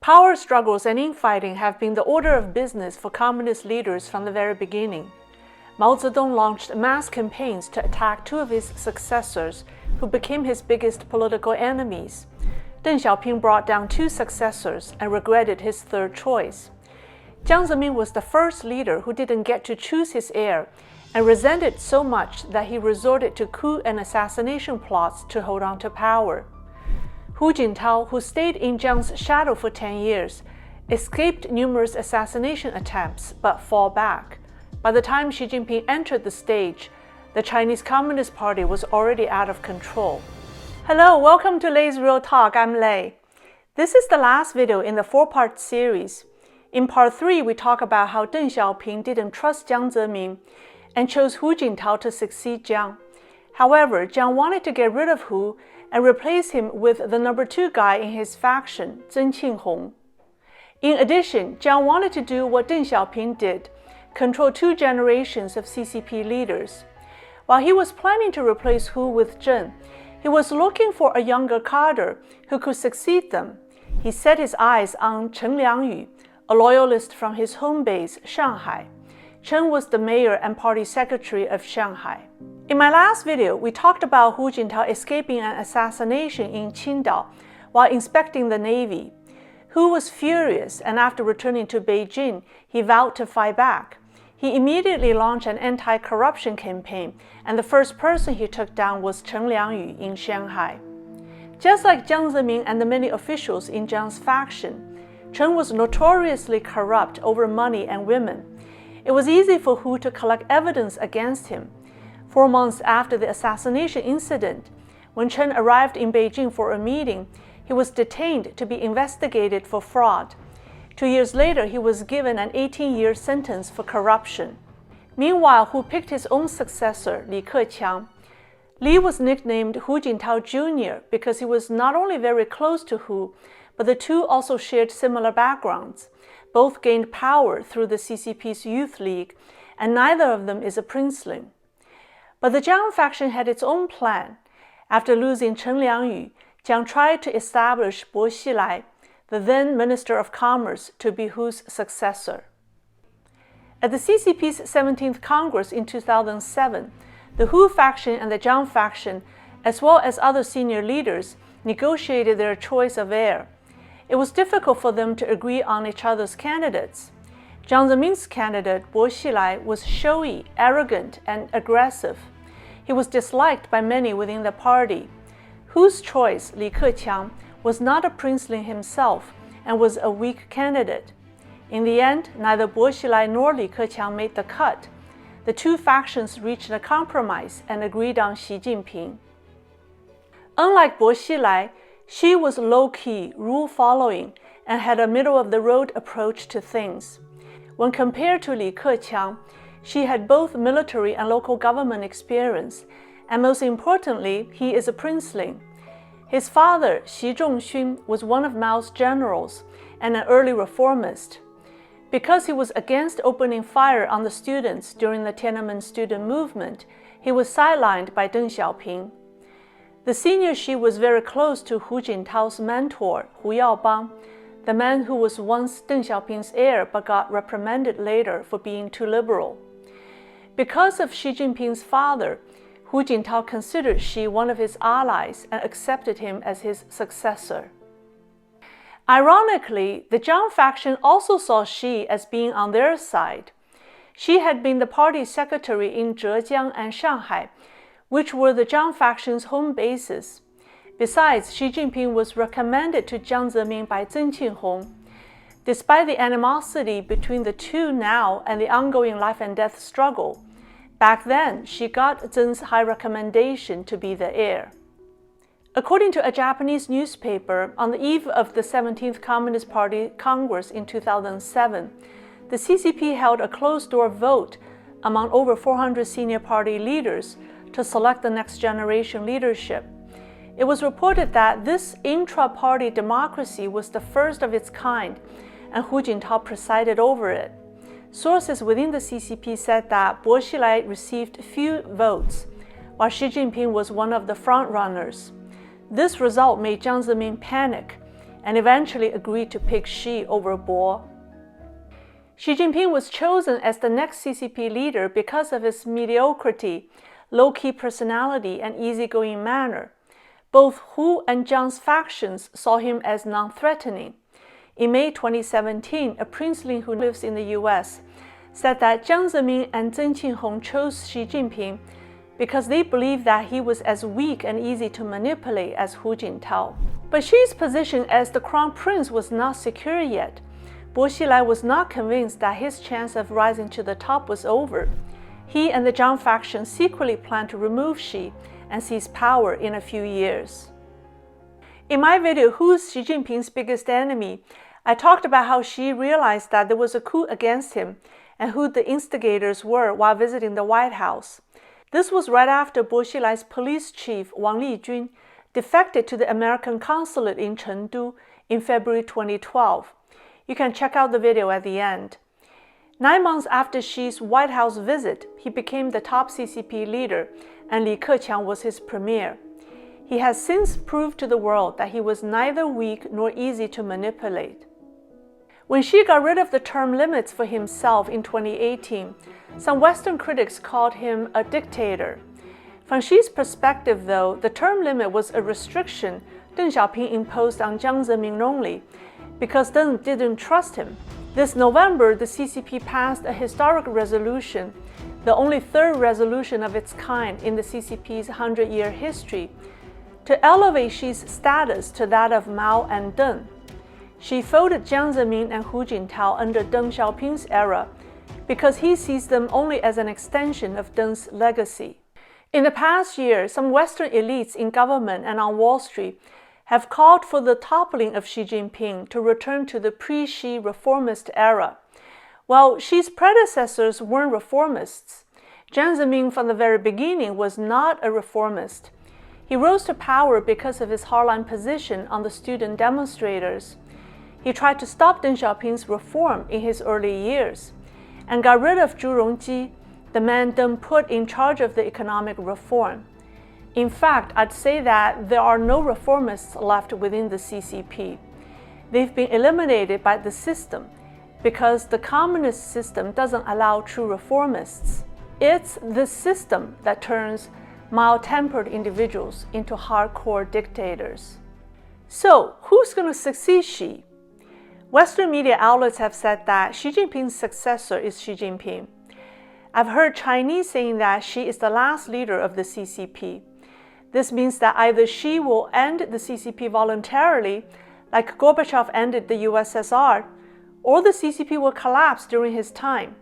Power struggles and infighting have been the order of business for communist leaders from the very beginning. Mao Zedong launched mass campaigns to attack two of his successors, who became his biggest political enemies. Deng Xiaoping brought down two successors and regretted his third choice. Jiang Zemin was the first leader who didn't get to choose his heir and resented so much that he resorted to coup and assassination plots to hold on to power. Jintao, who stayed in Jiang's shadow for 10 years, escaped numerous assassination attempts but fell back. By the time Xi Jinping entered the stage, the Chinese Communist Party was already out of control. Hello, welcome to Lei's Real Talk. I'm Lei. This is the last video in the four-part series. In part 3, we talk about how Deng Xiaoping didn't trust Jiang Zemin and chose Hu Jintao to succeed Jiang. However, Jiang wanted to get rid of Hu and replace him with the number 2 guy in his faction, Zeng Qinghong. In addition, Jiang wanted to do what Deng Xiaoping did, control 2 generations of CCP leaders. While he was planning to replace Hu with Zheng, he was looking for a younger cadre who could succeed them. He set his eyes on Chen Liangyu, a loyalist from his home base, Shanghai. Chen was the mayor and party secretary of Shanghai. In my last video, we talked about Hu Jintao escaping an assassination in Qingdao while inspecting the navy. Hu was furious, and after returning to Beijing, he vowed to fight back. He immediately launched an anti-corruption campaign, and the first person he took down was Chen Liangyu in Shanghai. Just like Jiang Zemin and the many officials in Jiang's faction, Chen was notoriously corrupt over money and women. It was easy for Hu to collect evidence against him. 4 months after the assassination incident, when Chen arrived in Beijing for a meeting, he was detained to be investigated for fraud. 2 years later, he was given an 18-year sentence for corruption. Meanwhile, Hu picked his own successor, Li Keqiang. Li was nicknamed Hu Jintao Jr. because he was not only very close to Hu, but the two also shared similar backgrounds. Both gained power through the CCP's Youth League, and neither of them is a princeling. But the Jiang faction had its own plan. After losing Chen Liangyu, Jiang tried to establish Bo Xilai, the then Minister of Commerce, to be Hu's successor. At the CCP's 17th Congress in 2007, the Hu faction and the Jiang faction, as well as other senior leaders, negotiated their choice of heir. It was difficult for them to agree on each other's candidates. Jiang Zemin's candidate, Bo Xilai, was showy, arrogant, and aggressive. He was disliked by many within the party. Hu's choice, Li Keqiang, was not a princeling himself and was a weak candidate. In the end, neither Bo Xilai nor Li Keqiang made the cut. The two factions reached a compromise and agreed on Xi Jinping. Unlike Bo Xilai, Xi was low-key, rule-following, and had a middle-of-the-road approach to things. When compared to Li Keqiang, Xi had both military and local government experience, and most importantly, he is a princeling. His father, Xi Zhongxun, was one of Mao's generals and an early reformist. Because he was against opening fire on the students during the Tiananmen student movement, he was sidelined by Deng Xiaoping. The senior Xi was very close to Hu Jintao's mentor, Hu Yaobang, the man who was once Deng Xiaoping's heir but got reprimanded later for being too liberal. Because of Xi Jinping's father, Hu Jintao considered Xi one of his allies and accepted him as his successor. Ironically, the Jiang faction also saw Xi as being on their side. Xi had been the party secretary in Zhejiang and Shanghai, which were the Jiang faction's home bases. Besides, Xi Jinping was recommended to Jiang Zemin by Zeng Qinghong. Despite the animosity between the two now and the ongoing life and death struggle, back then, Xi got Zeng's high recommendation to be the heir. According to a Japanese newspaper, on the eve of the 17th Communist Party Congress in 2007, the CCP held a closed-door vote among over 400 senior party leaders to select the next generation leadership. It was reported that this intra-party democracy was the first of its kind, and Hu Jintao presided over it. Sources within the CCP said that Bo Xilai received few votes, while Xi Jinping was one of the front-runners. This result made Jiang Zemin panic, and eventually agreed to pick Xi over Bo. Xi Jinping was chosen as the next CCP leader because of his mediocrity, low-key personality, and easygoing manner. Both Hu and Jiang's factions saw him as non-threatening. In May 2017, a princeling who lives in the U.S. said that Jiang Zemin and Deng chose Xi Jinping because they believed that he was as weak and easy to manipulate as Hu Jintao. But Xi's position as the crown prince was not secure yet. Bo Xilai was not convinced that his chance of rising to the top was over. He and the Jiang faction secretly planned to remove Xi and seize power in a few years. In my video, Who's Xi Jinping's Biggest Enemy?, I talked about how Xi realized that there was a coup against him and who the instigators were while visiting the White House. This was right after Bo Xilai's police chief, Wang Lijun, defected to the American consulate in Chengdu in February 2012. You can check out the video at the end. 9 months after Xi's White House visit, he became the top CCP leader, and Li Keqiang was his premier. He has since proved to the world that he was neither weak nor easy to manipulate. When Xi got rid of the term limits for himself in 2018, some Western critics called him a dictator. From Xi's perspective, though, the term limit was a restriction Deng Xiaoping imposed on Jiang Zemin only, because Deng didn't trust him. This November, the CCP passed a historic resolution, the only third resolution of its kind in the CCP's 100-year history, to elevate Xi's status to that of Mao and Deng. Xi folded Jiang Zemin and Hu Jintao under Deng Xiaoping's era because he sees them only as an extension of Deng's legacy. In the past year, some Western elites in government and on Wall Street have called for the toppling of Xi Jinping to return to the pre-Xi reformist era. Well, Xi's predecessors weren't reformists. Jiang Zemin from the very beginning was not a reformist. He rose to power because of his hardline position on the student demonstrators. He tried to stop Deng Xiaoping's reform in his early years, and got rid of Zhu Rongji, the man Deng put in charge of the economic reform. In fact, I'd say that there are no reformists left within the CCP. They've been eliminated by the system, because the communist system doesn't allow true reformists. It's the system that turns mild-tempered individuals into hardcore dictators. So, who's going to succeed Xi? Western media outlets have said that Xi Jinping's successor is Xi Jinping. I've heard Chinese saying that Xi is the last leader of the CCP. This means that either Xi will end the CCP voluntarily, like Gorbachev ended the USSR, or the CCP will collapse during his time.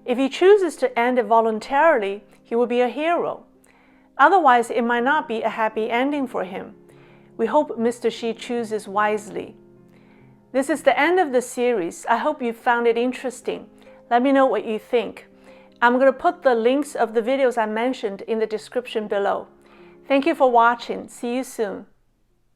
If he chooses to end it voluntarily, he will be a hero. Otherwise, it might not be a happy ending for him. We hope Mr. Xi chooses wisely. This is the end of the series. I hope you found it interesting. Let me know what you think. I'm going to put the links of the videos I mentioned in the description below. Thank you for watching. See you soon.